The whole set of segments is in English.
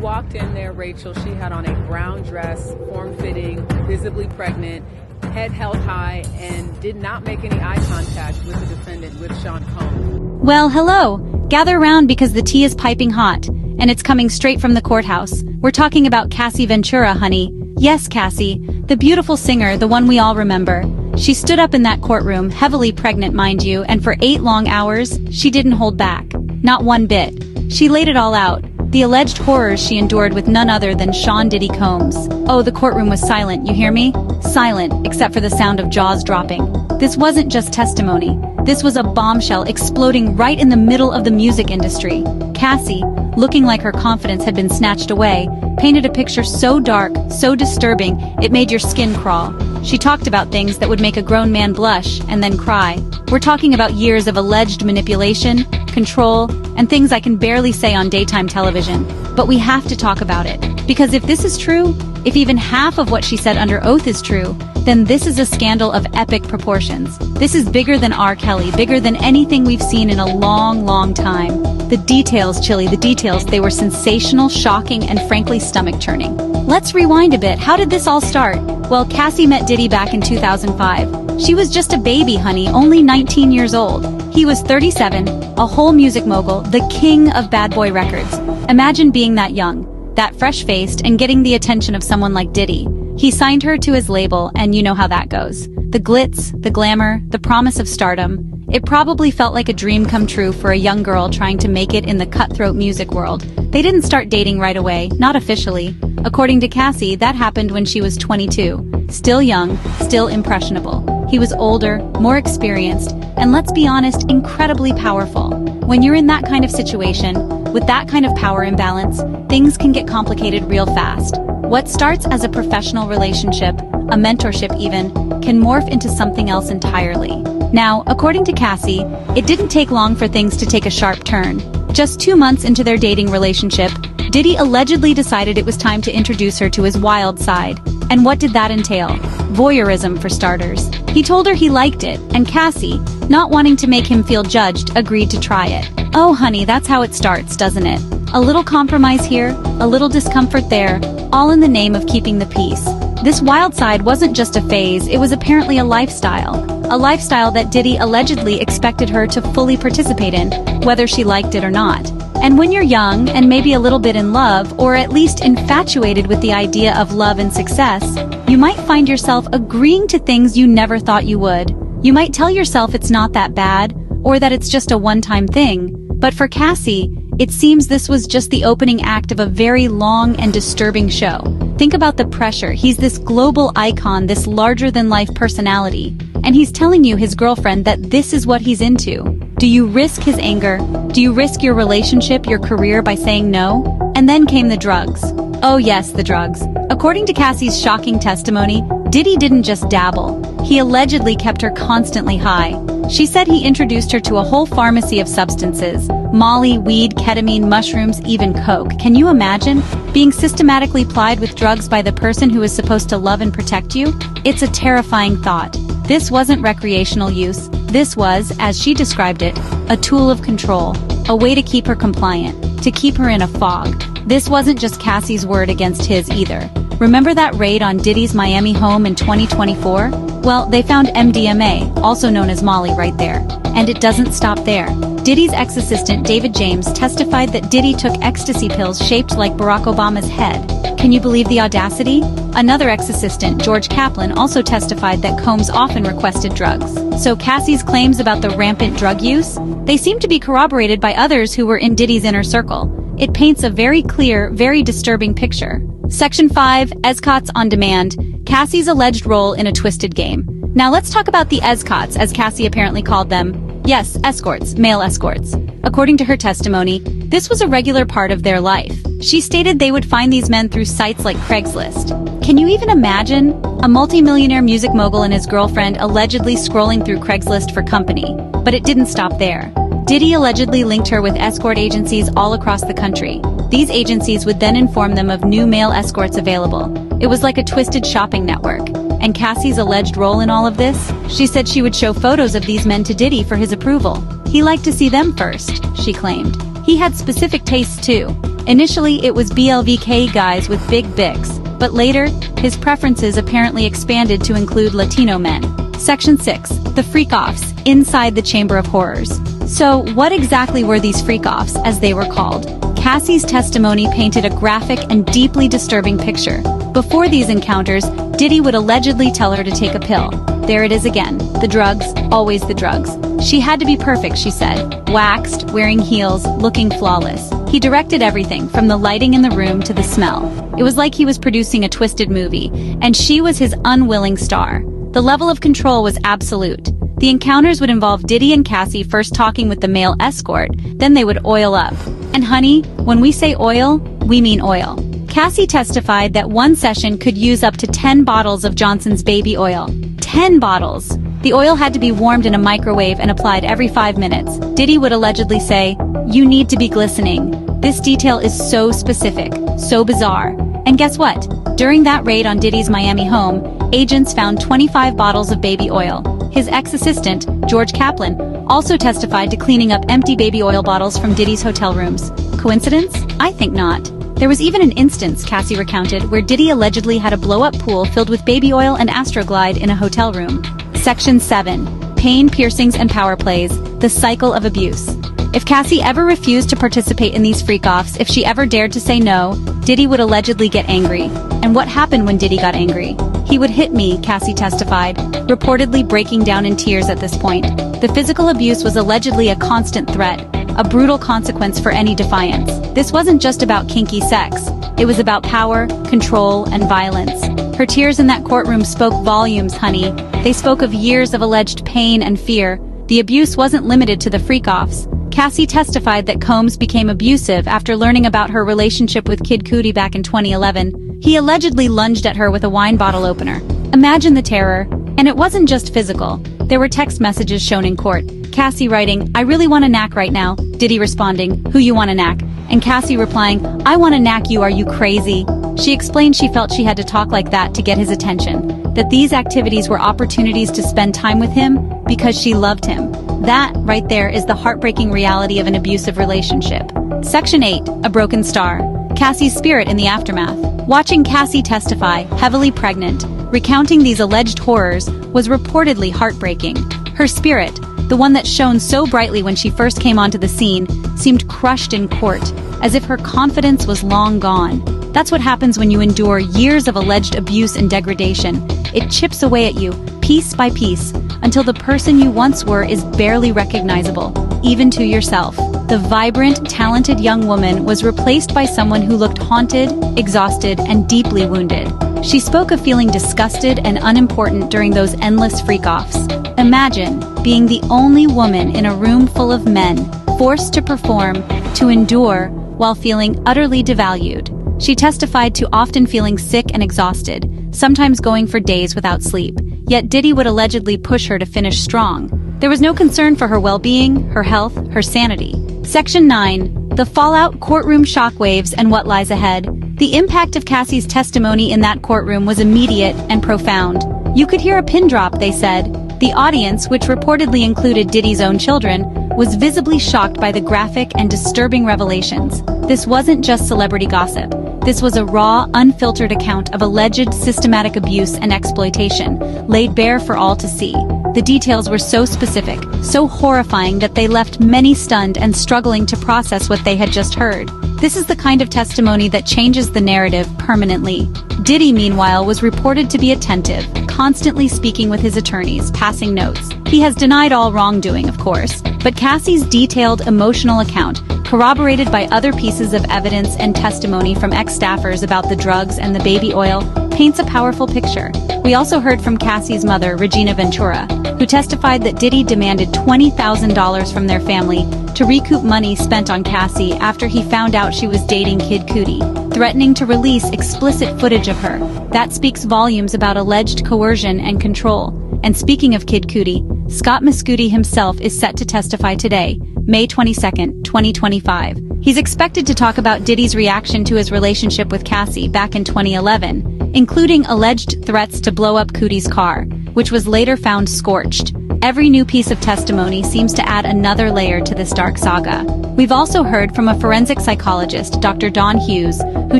walked in there, Rachel, she had on a brown dress, form-fitting, visibly pregnant, head held high, and did not make any eye contact with the defendant, with Sean Combs. Well, hello. Gather around because the tea is piping hot, and it's coming straight from the courthouse. We're talking about Cassie Ventura, honey. Yes, Cassie, the beautiful singer, the one we all remember. She stood up in that courtroom, heavily pregnant, mind you, and for 8 long hours, she didn't hold back. Not one bit. She laid it all out. The alleged horrors she endured with none other than Sean Diddy Combs. Oh, the courtroom was silent, you hear me? Silent, except for the sound of jaws dropping. This wasn't just testimony. This was a bombshell exploding right in the middle of the music industry. Cassie, looking like her confidence had been snatched away, painted a picture so dark, so disturbing, it made your skin crawl. She talked about things that would make a grown man blush and then cry. We're talking about years of alleged manipulation, control, and things I can barely say on daytime television. But we have to talk about it. Because if this is true, if even half of what she said under oath is true, then this is a scandal of epic proportions. This is bigger than R. Kelly, bigger than anything we've seen in a long, long time. The details, Chili, the details, they were sensational, shocking, and frankly stomach-churning. Let's rewind a bit. How did this all start? Well, Cassie met Diddy back in 2005. She was just a baby, honey, only 19 years old. He was 37, a whole music mogul, the king of bad boy records. Imagine being that young, that fresh-faced, and getting the attention of someone like Diddy. He signed her to his label, and you know how that goes. The glitz, the glamour, the promise of stardom. It probably felt like a dream come true for a young girl trying to make it in the cutthroat music world. They didn't start dating right away, not officially. According to Cassie, that happened when she was 22. Still young, still impressionable. He was older, more experienced, and let's be honest, incredibly powerful. When you're in that kind of situation, with that kind of power imbalance, things can get complicated real fast. What starts as a professional relationship, a mentorship even, can morph into something else entirely. Now, according to Cassie, it didn't take long for things to take a sharp turn. Just 2 months into their dating relationship, Diddy allegedly decided it was time to introduce her to his wild side. And what did that entail? Voyeurism, for starters. He told her he liked it, and Cassie, not wanting to make him feel judged, agreed to try it. Oh honey, that's how it starts, doesn't it? A little compromise here, a little discomfort there, all in the name of keeping the peace. This wild side wasn't just a phase, it was apparently a lifestyle. A lifestyle that Diddy allegedly expected her to fully participate in, whether she liked it or not. And when you're young, and maybe a little bit in love, or at least infatuated with the idea of love and success, you might find yourself agreeing to things you never thought you would. You might tell yourself it's not that bad, or that it's just a one-time thing. But for Cassie, it seems this was just the opening act of a very long and disturbing show. Think about the pressure. He's this global icon, this larger-than-life personality, and he's telling you, his girlfriend, that this is what he's into. Do you risk his anger? Do you risk your relationship, your career by saying no? And then came the drugs. Oh yes, the drugs. According to Cassie's shocking testimony, Diddy didn't just dabble. He allegedly kept her constantly high. She said he introduced her to a whole pharmacy of substances. Molly, weed, ketamine, mushrooms, even coke. Can you imagine being systematically plied with drugs by the person who is supposed to love and protect you? It's a terrifying thought. This wasn't recreational use. This was, as she described it, a tool of control, a way to keep her compliant, to keep her in a fog. This wasn't just Cassie's word against his either. Remember that raid on Diddy's Miami home in 2024? Well, they found MDMA, also known as Molly, right there. And it doesn't stop there. Diddy's ex-assistant David James testified that Diddy took ecstasy pills shaped like Barack Obama's head. Can you believe the audacity? Another ex-assistant, George Kaplan, also testified that Combs often requested drugs. So Cassie's claims about the rampant drug use? They seem to be corroborated by others who were in Diddy's inner circle. It paints a very clear, very disturbing picture. Section 5, Escorts on Demand, Cassie's alleged role in a twisted game. Now let's talk about the escorts, as Cassie apparently called them. Yes, escorts, male escorts. According to her testimony, this was a regular part of their life. She stated they would find these men through sites like Craigslist. Can you even imagine? A multi-millionaire music mogul and his girlfriend allegedly scrolling through Craigslist for company. But it didn't stop there. Diddy allegedly linked her with escort agencies all across the country. These agencies would then inform them of new male escorts available. It was like a twisted shopping network. And Cassie's alleged role in all of this? She said she would show photos of these men to Diddy for his approval. He liked to see them first, she claimed. He had specific tastes too. Initially, it was BLVK guys with big bics, but later, his preferences apparently expanded to include Latino men. Section 6. The freak-offs, inside the Chamber of Horrors. So, what exactly were these freak-offs, as they were called? Cassie's testimony painted a graphic and deeply disturbing picture. Before these encounters, Diddy would allegedly tell her to take a pill. There it is again. The drugs, always the drugs. She had to be perfect, she said. Waxed, wearing heels, looking flawless. He directed everything, from the lighting in the room to the smell. It was like he was producing a twisted movie, and she was his unwilling star. The level of control was absolute. The encounters would involve Diddy and Cassie first talking with the male escort, then they would oil up. And honey, when we say oil, we mean oil. Cassie testified that one session could use up to 10 bottles of Johnson's baby oil. 10 bottles! The oil had to be warmed in a microwave and applied every 5 minutes. Diddy would allegedly say, "You need to be glistening." This detail is so specific, so bizarre. And guess what? During that raid on Diddy's Miami home, agents found 25 bottles of baby oil. His ex-assistant, George Kaplan, also testified to cleaning up empty baby oil bottles from Diddy's hotel rooms. Coincidence? I think not. There was even an instance, Cassie recounted, where Diddy allegedly had a blow-up pool filled with baby oil and Astroglide in a hotel room. Section 7. Pain, piercings, and power plays. The cycle of abuse. If Cassie ever refused to participate in these freak-offs, if she ever dared to say no, Diddy would allegedly get angry. And what happened when Diddy got angry? He would hit me, Cassie testified, reportedly breaking down in tears at this point. The physical abuse was allegedly a constant threat, a brutal consequence for any defiance. This wasn't just about kinky sex. It was about power, control, and violence. Her tears in that courtroom spoke volumes, honey. They spoke of years of alleged pain and fear. The abuse wasn't limited to the freak-offs. Cassie testified that Combs became abusive after learning about her relationship with Kid Cudi back in 2011. He allegedly lunged at her with a wine bottle opener. Imagine the terror. And it wasn't just physical. There were text messages shown in court. Cassie writing, "I really want a knack right now." Diddy responding, "Who you want to knack?" And Cassie replying, "I want to knack you, are you crazy?" She explained she felt she had to talk like that to get his attention. That these activities were opportunities to spend time with him because she loved him. That, right there, is the heartbreaking reality of an abusive relationship. Section 8. A broken star. Cassie's spirit in the aftermath. Watching Cassie testify, heavily pregnant, recounting these alleged horrors, was reportedly heartbreaking. Her spirit, the one that shone so brightly when she first came onto the scene, seemed crushed in court, as if her confidence was long gone. That's what happens when you endure years of alleged abuse and degradation. It chips away at you, piece by piece, until the person you once were is barely recognizable, even to yourself. The vibrant, talented young woman was replaced by someone who looked haunted, exhausted, and deeply wounded. She spoke of feeling disgusted and unimportant during those endless freak-offs. Imagine being the only woman in a room full of men, forced to perform, to endure, while feeling utterly devalued. She testified to often feeling sick and exhausted, sometimes going for days without sleep. Yet Diddy would allegedly push her to finish strong. There was no concern for her well-being, her health, her sanity. Section 9. The fallout, courtroom shockwaves, and what lies ahead. The impact of Cassie's testimony in that courtroom was immediate and profound. You could hear a pin drop, they said. The audience, which reportedly included Diddy's own children, was visibly shocked by the graphic and disturbing revelations. This wasn't just celebrity gossip. This was a raw, unfiltered account of alleged systematic abuse and exploitation, laid bare for all to see. The details were so specific, so horrifying that they left many stunned and struggling to process what they had just heard. This is the kind of testimony that changes the narrative permanently. Diddy, meanwhile, was reported to be attentive, constantly speaking with his attorneys, passing notes. He has denied all wrongdoing, of course, but Cassie's detailed, emotional account, corroborated by other pieces of evidence and testimony from ex-staffers about the drugs and the baby oil, paints a powerful picture. We also heard from Cassie's mother, Regina Ventura, who testified that Diddy demanded $20,000 from their family to recoup money spent on Cassie after he found out she was dating Kid Cudi, threatening to release explicit footage of her. That speaks volumes about alleged coercion and control. And speaking of Kid Cudi, Scott Mescudi himself is set to testify today, May 22, 2025. He's expected to talk about Diddy's reaction to his relationship with Cassie back in 2011, including alleged threats to blow up Cudi's car, which was later found scorched. Every new piece of testimony seems to add another layer to this dark saga. We've also heard from a forensic psychologist, Dr. Dawn Hughes, who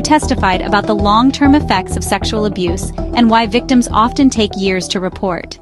testified about the long-term effects of sexual abuse and why victims often take years to report.